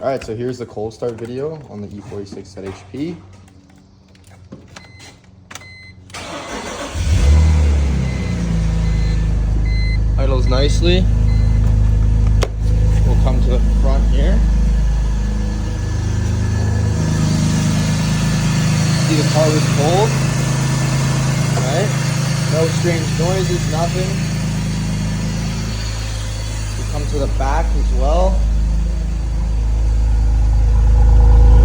All right, so here's the cold start video on the E46 ZHP. Idles nicely. We'll come to the front here. See, the car was cold. All right, no strange noises, nothing. We come to the back as well.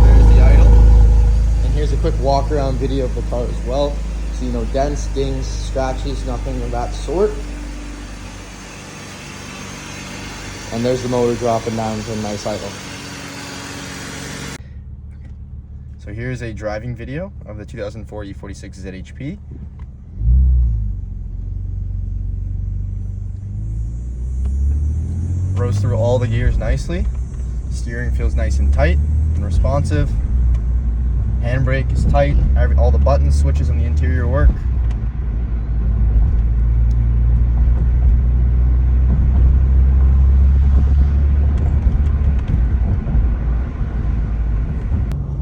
There's the idle. And here's a quick walk around video of the car as well. See, no dents, dings, scratches, nothing of that sort. And there's the motor dropping down to a nice idle. So here's a driving video of the 2004 E46 ZHP. Rose through all the gears nicely. Steering feels nice and tight and responsive. Handbrake is tight. All the buttons, switches on the interior work.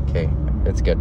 Okay, it's good.